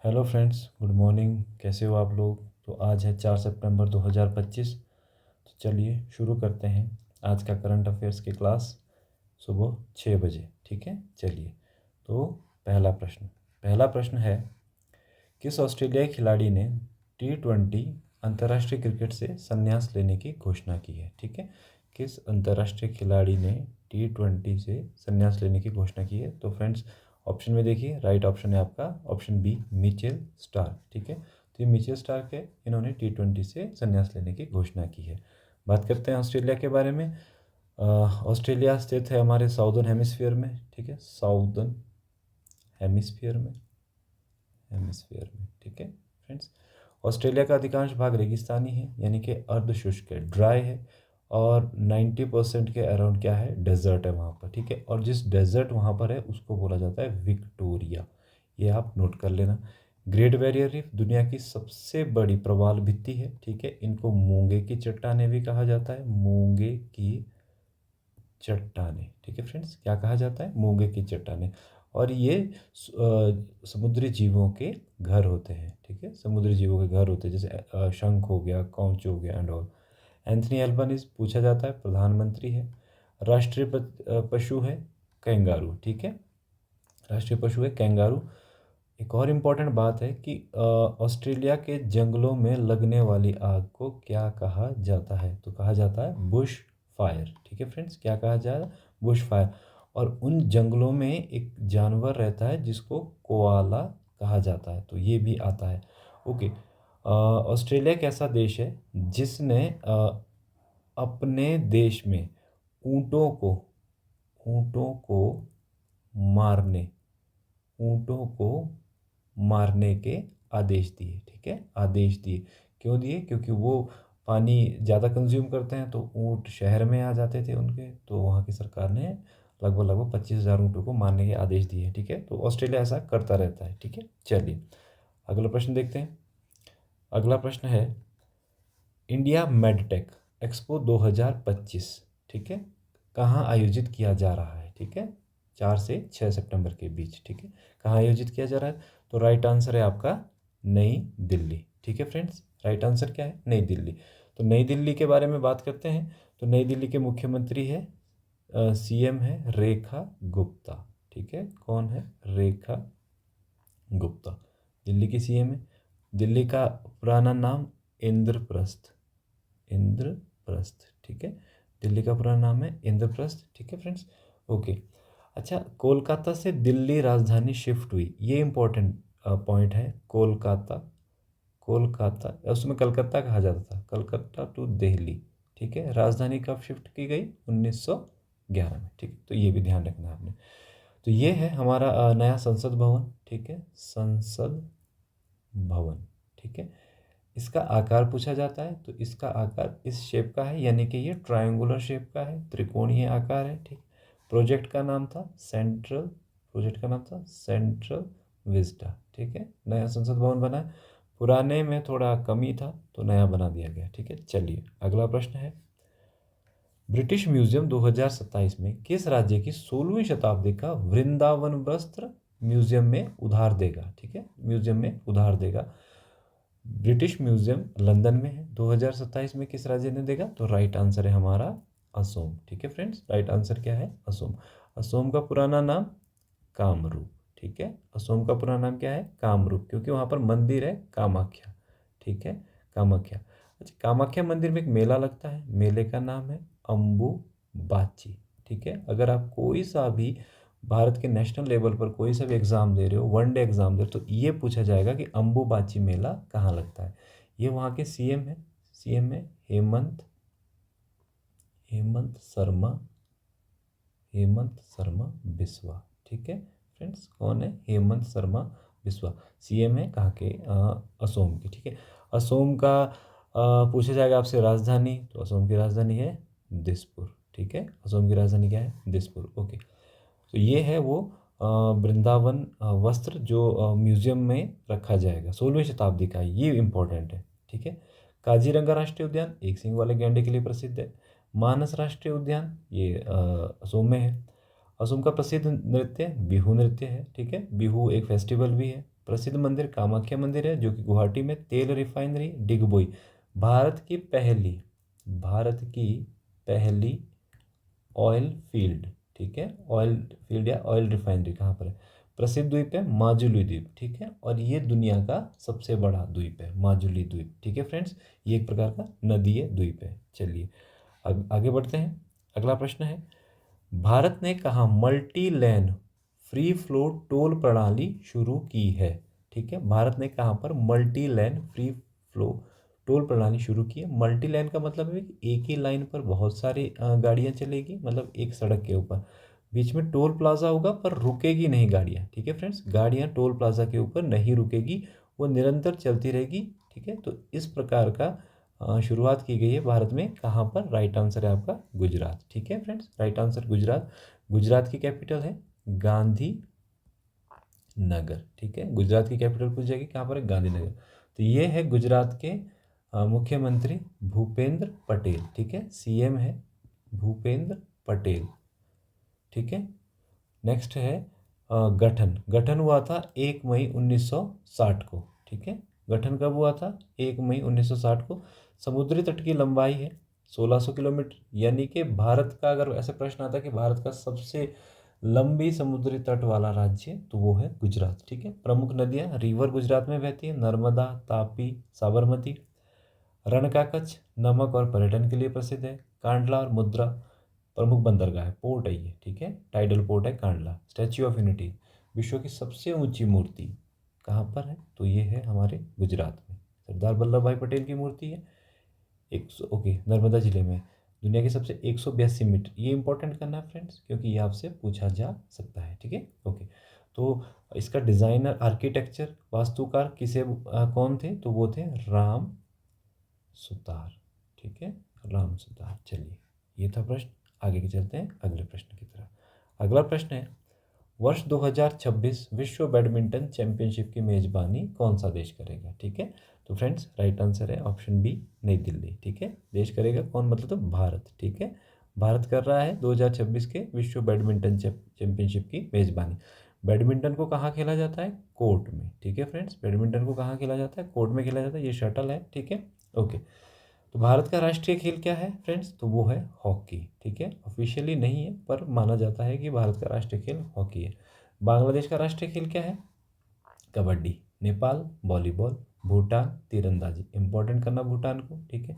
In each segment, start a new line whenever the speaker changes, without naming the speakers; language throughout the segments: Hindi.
Hello friends, good morning. कैसे हो आप लोग? तो आज है 4 सितंबर 2025। तो चलिए शुरू करते हैं आज का करंट अफेयर्स की क्लास सुबह 6 बजे। ठीक है, चलिए। तो पहला प्रश्न है, किस ऑस्ट्रेलियाई खिलाड़ी ने T20 अंतर्राष्ट्रीय क्रिकेट से संन्यास लेने की घोषणा की है? ठीक है, किस अंतर्राष्ट्रीय खिलाड़ी ने T20 से संन्यास लेने की घोषणा की है? तो फ्रेंड्स, ऑप्शन में देखिए, राइट ऑप्शन है आपका ऑप्शन बी, मिचेल स्टार्क। ठीक है, तो ये मिचेल स्टार्क है, इन्होंने T20 से संन्यास लेने की घोषणा की है। बात करते हैं ऑस्ट्रेलिया के बारे में। ऑस्ट्रेलिया स्थित है हमारे साउदर्न हेमिस्फीयर में। ठीक है, साउदर्न हेमिस्फीयर में। ठीक है फ्रेंड्स, ऑस्ट्रेलिया का अधिकांश भाग रेगिस्तानी है, यानी कि अर्धशुष्क है, ड्राई है। और 90% के अराउंड क्या है, डेजर्ट है वहाँ पर। ठीक है, और जिस डेजर्ट वहाँ पर है उसको बोला जाता है विक्टोरिया। ये आप नोट कर लेना। ग्रेट बैरियर रीफ दुनिया की सबसे बड़ी प्रवाल भित्ति है। ठीक है, इनको मूंगे की चट्टानें भी कहा जाता है, मूंगे की चट्टानें। ठीक है फ्रेंड्स, क्या कहा जाता है? मूंगे की चट्टानें। और ये समुद्री जीवों के घर होते हैं। ठीक है, समुद्री जीवों के घर होते हैं, जैसे शंख हो गया, कांच हो गया एंड ऑल। एंथनी एल्बनीज पूछा जाता है, प्रधानमंत्री है। राष्ट्रीय पशु है कैंगारू। ठीक है, राष्ट्रीय पशु है कैंगारू। एक और इम्पॉर्टेंट बात है कि ऑस्ट्रेलिया के जंगलों में लगने वाली आग को क्या कहा जाता है? तो कहा जाता है बुश फायर। ठीक है फ्रेंड्स, क्या कहा जाए? Bush fire. और उन जंगलों में एक जानवर रहता है जिसको कोआला कहा जाता है, तो ये भी आता है। ओके। ऑस्ट्रेलिया एक ऐसा देश है जिसने अपने देश में ऊँटों को ऊँटों को मारने ऊँटों को मारने के आदेश दिए। ठीक है, आदेश दिए। क्यों दिए? क्योंकि वो पानी ज़्यादा कंज्यूम करते हैं, तो ऊँट शहर में आ जाते थे उनके, तो वहाँ की सरकार ने लगभग लगभग 25,000 ऊँटों को मारने के आदेश दिए। ठीक है, तो ऑस्ट्रेलिया ऐसा करता रहता है। ठीक है, चलिए अगला प्रश्न देखते हैं। अगला प्रश्न है, इंडिया मेडटेक एक्सपो 2025, ठीक है, कहाँ आयोजित किया जा रहा है? ठीक है, 4 से 6 सितंबर के बीच। ठीक है, कहाँ आयोजित किया जा रहा है? तो राइट आंसर है आपका नई दिल्ली। ठीक है फ्रेंड्स, राइट आंसर क्या है? नई दिल्ली। तो नई दिल्ली के बारे में बात करते हैं। तो नई दिल्ली के मुख्यमंत्री है, सीएम है रेखा गुप्ता। ठीक है, कौन है? रेखा गुप्ता दिल्ली की सीएम है। दिल्ली का पुराना नाम इंद्रप्रस्थ। इंद्रप्रस्थ। ठीक है, दिल्ली का पूरा नाम है इंद्रप्रस्थ। ठीक है फ्रेंड्स, ओके। अच्छा, कोलकाता से दिल्ली राजधानी शिफ्ट हुई, ये इंपॉर्टेंट पॉइंट है। कोलकाता कोलकाता उसमें कलकत्ता कहा जाता था, कलकत्ता टू दिल्ली। ठीक है, राजधानी कब शिफ्ट की गई? 1911 में। ठीक है, तो ये भी ध्यान रखना है आपने। तो ये है हमारा नया संसद भवन। ठीक है, संसद भवन। ठीक है, इसका आकार पूछा जाता है, तो इसका आकार इस शेप का है, यानी कि ये ट्रायंगुलर शेप का है, त्रिकोणीय आकार है। ठीक, प्रोजेक्ट का नाम था सेंट्रल विस्टा। ठीक है, नया संसद भवन बना है, पुराने में थोड़ा कमी था तो नया बना दिया गया। ठीक है, चलिए अगला प्रश्न है, ब्रिटिश म्यूजियम 2027 में किस राज्य की 16वीं शताब्दी का वृंदावन वस्त्र म्यूजियम में उधार देगा? ठीक है, म्यूजियम में उधार देगा। ब्रिटिश म्यूजियम लंदन में है, 2027 में किस राज्य ने देगा? तो राइट आंसर है हमारा असोम। ठीक है फ्रेंड्स, राइट आंसर क्या है? असोम। असोम का पुराना नाम कामरूप। ठीक है, असोम का पुराना नाम क्या है? कामरूप, क्योंकि वहाँ पर मंदिर है कामाख्या। ठीक है, कामाख्या। अच्छा, कामाख्या मंदिर में एक मेला लगता है, मेले का नाम है अम्बुबाची। ठीक है, अगर आप कोई सा भी भारत के नेशनल लेवल पर कोई सा भी एग्ज़ाम दे रहे हो, वनडे एग्ज़ाम दे रहे हो, तो ये पूछा जाएगा कि अम्बुबाची मेला कहाँ लगता है। ये वहाँ के सीएम है, सीएम है हेमंत हेमंत शर्मा हेमंत शर्मा बिस्वा। ठीक है फ्रेंड्स, कौन है? हेमंत शर्मा बिस्वा। सीएम है कहाँ के? असोम के। ठीक है, असोम का पूछा जाएगा आपसे राजधानी, तो असोम की राजधानी है दिसपुर। ठीक है, असोम की राजधानी क्या है? दिसपुर। ओके, तो ये है वो वृंदावन वस्त्र जो म्यूजियम में रखा जाएगा, 16वीं शताब्दी का, ये इम्पोर्टेंट है। ठीक है, काजीरंगा राष्ट्रीय उद्यान एक सींग वाले गैंडे के लिए प्रसिद्ध है। मानस राष्ट्रीय उद्यान ये असोम में है। असम का प्रसिद्ध नृत्य बिहू नृत्य है। ठीक है, बिहू एक फेस्टिवल भी है। प्रसिद्ध मंदिर कामाख्या मंदिर है जो कि गुवाहाटी में। तेल रिफाइनरी डिगबोई, भारत की पहली ऑयल फील्ड, ठीक है, ऑयल फील्ड या ऑयल रिफाइनरी कहाँ पर है? प्रसिद्ध द्वीप है माजुली द्वीप, ठीक है, और ये दुनिया का सबसे बड़ा द्वीप है माजुली द्वीप, ठीक है फ्रेंड्स। ये एक प्रकार का नदीय द्वीप है। चलिए आगे बढ़ते हैं। अगला प्रश्न है, भारत ने कहाँ multi lane free flow toll प्रणाली शुरू की है? ठीक है, भारत ने कहाँ पर multi lane free flow toll प्रणाली शुरू की है? मल्टी लेन का मतलब है कि एक ही लाइन पर बहुत सारी गाड़ियाँ चलेगी, मतलब एक सड़क के ऊपर बीच में टोल प्लाजा होगा पर रुकेगी नहीं गाड़ियाँ, ठीक है फ्रेंड्स, गाड़ियाँ टोल प्लाजा के ऊपर नहीं रुकेगी, वो निरंतर चलती रहेगी, ठीक है। तो इस प्रकार का शुरुआत की गई है भारत में। कहाँ पर? राइट आंसर है आपका गुजरात, ठीक है friends, right answer Gujarat. Gujarat की कैपिटल है गांधी नगर, ठीक है, गुजरात की कैपिटल पूछ जाएगी कहाँ पर है? गांधीनगर। तो ये है गुजरात के मुख्यमंत्री भूपेंद्र पटेल, ठीक है, सीएम है भूपेंद्र पटेल, ठीक है। नेक्स्ट है गठन हुआ था 1 मई 1960 को, ठीक है, गठन कब हुआ था? 1 मई 1960 को। समुद्री तट की लंबाई है 1600 किलोमीटर, यानी कि भारत का, अगर ऐसे प्रश्न आता है कि भारत का सबसे लंबी समुद्री तट वाला राज्य, तो वो है गुजरात, ठीक है। प्रमुख नदियाँ रिवर गुजरात में बहती है, नर्मदा, तापी, साबरमती। रण का कच्छ नमक और पर्यटन के लिए प्रसिद्ध है। कांडला और मुद्रा प्रमुख बंदरगाह है, पोर्ट है ये, ठीक है, टाइडल पोर्ट है कांडला। स्टैच्यू ऑफ यूनिटी विश्व की सबसे ऊंची मूर्ति कहाँ पर है? तो ये है हमारे गुजरात में, सरदार वल्लभ भाई पटेल की मूर्ति है। ओके, नर्मदा जिले में। दुनिया की सबसे 182 मीटर, ये इंपॉर्टेंट करना है फ्रेंड्स क्योंकि ये आपसे पूछा जा सकता है, ठीक है। ओके, तो इसका डिज़ाइनर, आर्किटेक्चर, वास्तुकार कौन थे? तो वो थे राम सुतार, ठीक है, राम सुतार। चलिए, ये था प्रश्न। आगे के चलते हैं अगले प्रश्न की तरफ। अगला प्रश्न है, वर्ष 2026 विश्व बैडमिंटन चैंपियनशिप की मेजबानी कौन सा देश करेगा? ठीक है, तो फ्रेंड्स राइट आंसर है ऑप्शन बी, नई दिल्ली, ठीक है। देश करेगा कौन? मतलब तो भारत, ठीक है, भारत कर रहा है 2026 के विश्व बैडमिंटन चैंपियनशिप की मेजबानी। बैडमिंटन को कहाँ खेला जाता है? कोर्ट में, ठीक है फ्रेंड्स, बैडमिंटन को कहाँ खेला जाता है? कोर्ट में खेला जाता है। ये शटल है, ठीक है। ओके, तो भारत का राष्ट्रीय खेल क्या है फ्रेंड्स? तो वो है हॉकी, ठीक है, ऑफिशियली नहीं है पर माना जाता है कि भारत का राष्ट्रीय खेल हॉकी है। बांग्लादेश का राष्ट्रीय खेल क्या है? कबड्डी। नेपाल वॉलीबॉल। भूटान तीरंदाजी, इंपॉर्टेंट करना भूटान को, ठीक है।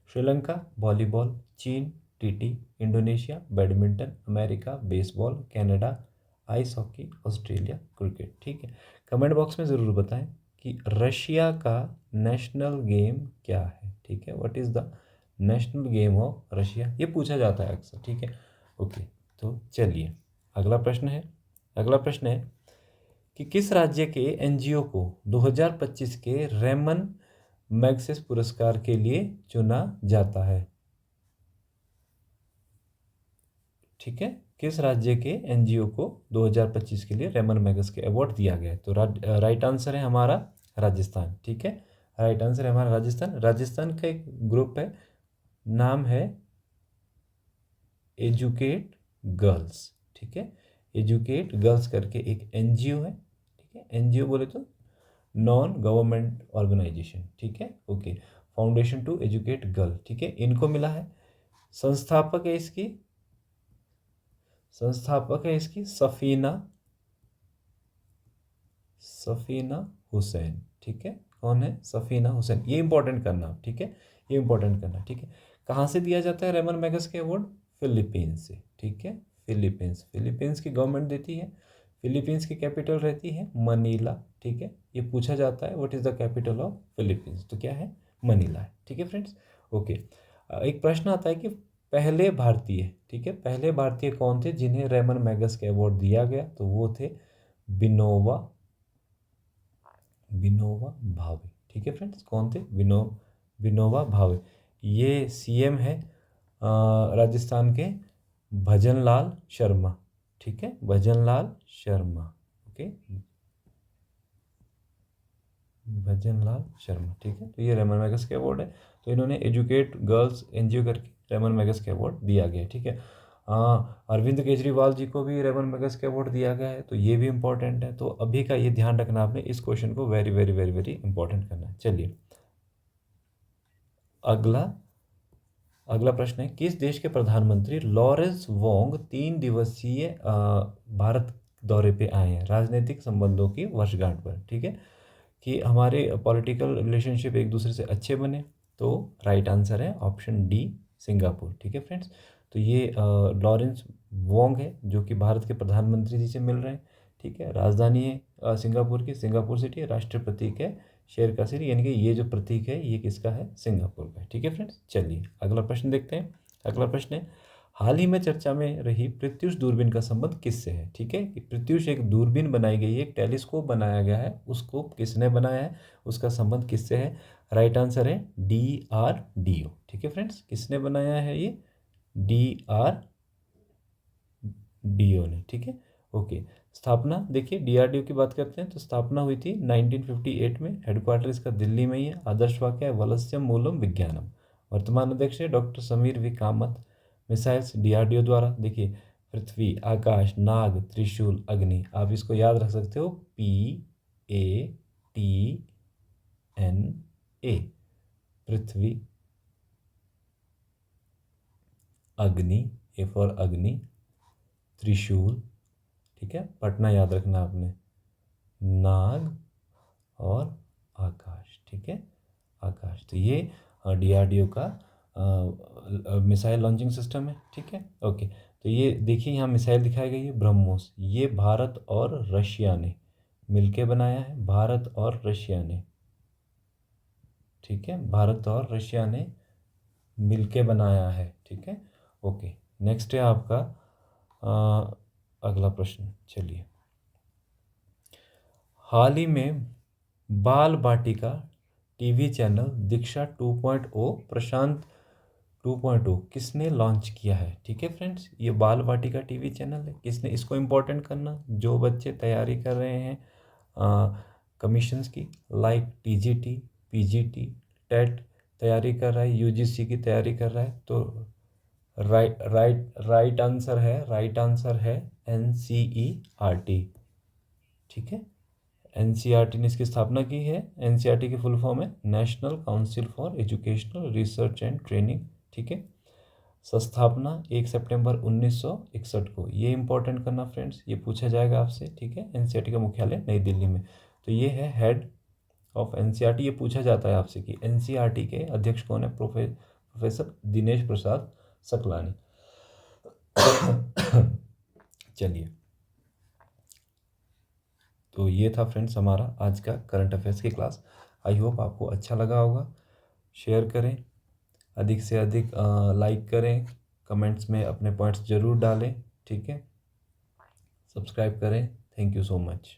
श्रीलंका वॉलीबॉल। चीन TT. Indonesia badminton. America baseball. Canada ice hockey. Australia cricket, ठीक है। कमेंट बॉक्स में ज़रूर बताएं कि रशिया का नेशनल गेम क्या है, ठीक है, what is the national game of Russia, ये पूछा जाता है अक्सर, ठीक है। ओके, तो चलिए अगला प्रश्न है। अगला प्रश्न है कि किस राज्य के एनजीओ को 2025 के रेमन मैग्सेस पुरस्कार के लिए चुना जाता है? ठीक है, किस राज्य के एनजीओ को 2025 के लिए रेमन मैगस के अवार्ड दिया गया है? तो राइट आंसर है हमारा राजस्थान, ठीक है, राइट आंसर है हमारा राजस्थान। राजस्थान का एक ग्रुप है, नाम है एजुकेट गर्ल्स, ठीक है, एजुकेट गर्ल्स करके एक एनजीओ है, ठीक है। एनजीओ बोले तो नॉन गवर्नमेंट ऑर्गेनाइजेशन, ठीक है। Okay, foundation to educate girl, ठीक है, इनको मिला है। संस्थापक है इसकी, सफीना हुसैन, ठीक है। कौन है? सफीना हुसैन, ये इंपॉर्टेंट करना, ठीक है, ये इंपॉर्टेंट करना, ठीक है। कहाँ से दिया जाता है रेमन मैगस के अवार्ड? फिलीपींस से, ठीक है, फिलीपींस की गवर्नमेंट देती है। फिलीपींस की कैपिटल रहती है मनीला, ठीक है। ये पूछा जाता है what is the capital of Philippines, तो क्या है? मनीला है, ठीक है फ्रेंड्स। ओके, एक प्रश्न आता है कि पहले भारतीय, ठीक है, पहले भारतीय कौन थे जिन्हें रेमन मैगस के अवार्ड दिया गया? तो वो थे विनोबा भावे, ठीक है फ्रेंड्स। कौन थे? विनोबा भावे। ये सीएम है राजस्थान के भजनलाल शर्मा, ठीक है, भजनलाल शर्मा, ओके, भजनलाल शर्मा, ठीक है। तो ये रेमन मैगस के अवार्ड है, तो इन्होंने एजुकेट गर्ल्स एनजीओ करके रेमन मैगस के अवार्ड दिया गया, ठीक है। अरविंद केजरीवाल जी को भी रेमन मैगस के अवार्ड दिया गया है, तो ये भी इंपॉर्टेंट है। तो अभी का ये ध्यान रखना आपने, इस क्वेश्चन को very very very very important करना है। चलिए अगला अगला प्रश्न है, किस देश के प्रधानमंत्री लॉरेंस वोंग 3 दिवसीय भारत दौरे पे आए हैं राजनीतिक संबंधों की वर्षगांठ पर? ठीक है, कि हमारे पॉलिटिकल रिलेशनशिप एक दूसरे से अच्छे बने। तो राइट आंसर है ऑप्शन डी, सिंगापुर। ठीक है फ्रेंड्स, तो ये लॉरेंस वोंग है जो कि भारत के प्रधानमंत्री जी से मिल रहे हैं। ठीक है, राजधानी है सिंगापुर की, सिंगापुर सिटी है। राष्ट्रीय प्रतीक है शेर का सिर, यानी कि ये जो प्रतीक है ये किसका है? सिंगापुर का है। ठीक है फ्रेंड्स, चलिए अगला प्रश्न देखते हैं। अगला प्रश्न है, हाल ही में चर्चा में रही प्रत्यूष दूरबीन का संबंध किससे है? ठीक है, कि प्रत्यूष एक दूरबीन बनाई गई है, एक टेलीस्कोप बनाया गया है, उसको किसने बनाया है, उसका संबंध किससे है? राइट आंसर है DRDO। ठीक है फ्रेंड्स, किसने बनाया है ये? DRDO ने। ठीक है, ओके। स्थापना देखिए, DRDO की बात करते हैं तो स्थापना हुई थी 1958 में। हेडक्वार्टर इसका दिल्ली में ही है। आदर्श वाक्य है वलस्यम मूलम विज्ञानम। वर्तमान अध्यक्ष है doctor Sameer V Kamat. Missiles DRDO द्वारा, देखिए पृथ्वी, आकाश, नाग, त्रिशूल, अग्नि। आप इसको याद रख सकते हो, PATNA। पृथ्वी, अग्नि, ए फॉर अग्नि, त्रिशूल, ठीक है, पटना याद रखना आपने, नाग और आकाश। ठीक है, आकाश। तो ये DRDO का मिसाइल लॉन्चिंग सिस्टम है। ठीक है, ओके। तो ये देखिए यहाँ मिसाइल दिखाई गई है ब्रह्मोस, ये भारत और रशिया ने मिलके बनाया है, भारत और रशिया ने। ठीक है, भारत और रशिया ने मिलके बनाया है। ठीक है, ओके। नेक्स्ट है आपका अगला प्रश्न। चलिए, हाल ही में बाल बाटिका टीवी चैनल दीक्षा 2.0 प्रशांत 2.0 किसने लॉन्च किया है? ठीक है फ्रेंड्स, ये बाल बाटिका टीवी चैनल है, किसने? इसको इम्पोर्टेंट करना, जो बच्चे तैयारी कर रहे हैं कमीशंस की, लाइक TGT, PGT, टेट तैयारी कर रहा है, UGC की तैयारी कर रहा है, तो राइट आंसर है NCERT। ठीक है, NCERT ने इसकी स्थापना की है। NCERT की फुल फॉर्म है national council for educational research and training. ठीक है, संस्थापना 1 सितंबर 1961 को। ये इंपॉर्टेंट करना फ्रेंड्स, ये पूछा जाएगा आपसे। ठीक है, NCERT का मुख्यालय नई दिल्ली में। तो ये है हेड ऑफ NCERT। ये पूछा जाता है आपसे कि NCERT के अध्यक्ष कौन है? प्रोफेसर दिनेश प्रसाद सकलानी। चलिए, तो ये था फ्रेंड्स हमारा आज का करंट अफेयर्स की क्लास। आई होप आपको अच्छा लगा होगा। शेयर करें, अधिक से अधिक लाइक करें, कमेंट्स में अपने पॉइंट्स ज़रूर डालें। ठीक है, सब्सक्राइब करें। Thank you so much.